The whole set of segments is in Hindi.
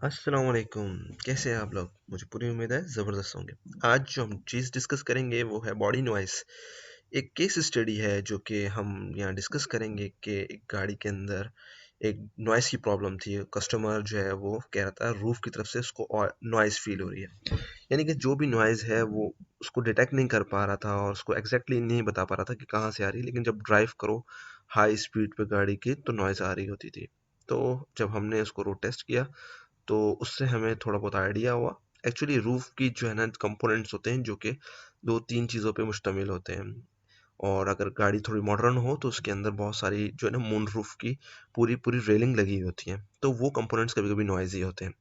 अस्सलाम वालेकुम। कैसे हैं आप लोग? मुझे पूरी उम्मीद है ज़बरदस्त होंगे। आज जो हम चीज़ डिस्कस करेंगे वो है बॉडी नॉइस। एक केस स्टडी है जो कि हम यहाँ डिस्कस करेंगे कि एक गाड़ी के अंदर एक नॉइस की प्रॉब्लम थी। कस्टमर जो है वो कह रहा था रूफ की तरफ से उसको और नॉइस फील हो रही है। यानी कि जो भी नॉइज़ है वो उसको डिटेक्ट नहीं कर पा रहा था और उसको एग्जैक्टली नहीं बता पा रहा था कि कहाँ से आ रही है, लेकिन जब ड्राइव करो हाई स्पीड पे गाड़ी की तो नॉइज़ आ रही होती थी। तो जब हमने उसको रोड टेस्ट किया तो उससे हमें थोड़ा बहुत आइडिया हुआ। एक्चुअली रूफ की जो है ना कंपोनेंट्स होते हैं जो कि दो तीन चीज़ों पे मुश्तमिल होते हैं। और अगर गाड़ी थोड़ी मॉडर्न हो तो उसके अंदर बहुत सारी जो है ना मून रूफ की पूरी पूरी रेलिंग लगी हुई होती हैं, तो वो कंपोनेंट्स कभी कभी नॉइजी होते हैं।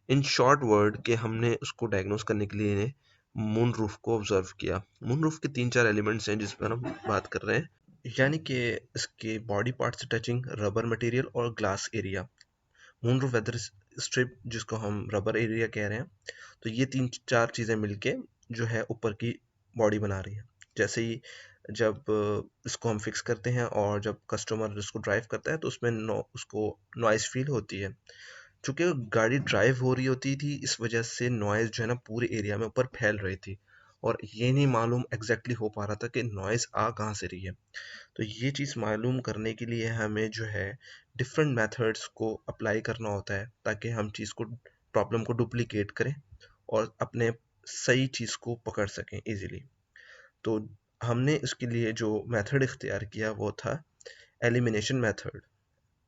इन शॉर्ट वर्ड के हमने उसको डायग्नोस करने के लिए मून रूफ को ऑब्जर्व किया। मून रूफ के तीन चार एलिमेंट्स हैं जिस पर हम बात कर रहे हैं, यानी कि इसके बॉडी पार्ट से टचिंग रबर मटेरियल और glass area. Moon weather strip जिसको हम रबर एरिया कह रहे हैं, तो ये तीन चार चीज़ें मिलके जो है ऊपर की बॉडी बना रही है। जैसे ही जब इसको हम फिक्स करते हैं और जब कस्टमर इसको ड्राइव करता है तो उसमें उसको नॉइस फील होती है। चूंकि गाड़ी ड्राइव हो रही होती थी इस वजह से नॉइज जो है ना पूरे एरिया में ऊपर फैल रही थी और ये नहीं मालूम एग्जैक्टली हो पा रहा था कि नॉइज आ कहाँ से रही है। तो ये चीज़ मालूम करने के लिए हमें जो है डिफरेंट मेथड्स को अप्लाई करना होता है ताकि हम चीज़ को प्रॉब्लम को डुप्लीकेट करें और अपने सही चीज़ को पकड़ सकें इजीली। तो हमने इसके लिए जो मेथड इख्तियार किया वो था elimination method.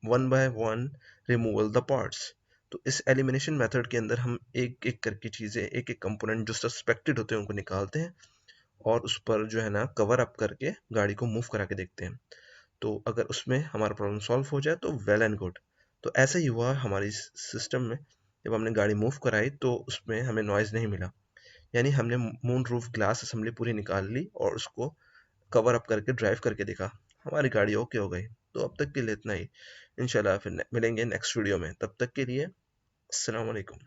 One by one removal the parts. तो इस एलिमिनेशन मेथड के अंदर हम एक एक करके चीज़ें एक एक कंपोनेंट जो सस्पेक्टेड होते हैं उनको निकालते हैं और उस पर जो है ना कवर अप करके गाड़ी को मूव करा के देखते हैं। तो अगर उसमें हमारा प्रॉब्लम सॉल्व हो जाए तो वेल एंड गुड। तो ऐसा ही हुआ हमारी सिस्टम में। जब हमने गाड़ी मूव कराई तो उसमें हमें नॉइज़ नहीं मिला, यानी हमने मून रूफ ग्लास असेंबली पूरी निकाल ली और उसको कवर अप करके ड्राइव करके देखा, हमारी गाड़ी ओके हो गई। तो अब तक के लिए इतना ही। इंशाल्लाह फिर मिलेंगे नेक्स्ट वीडियो में, तब तक के लिए अस्सलाम वालेकुम।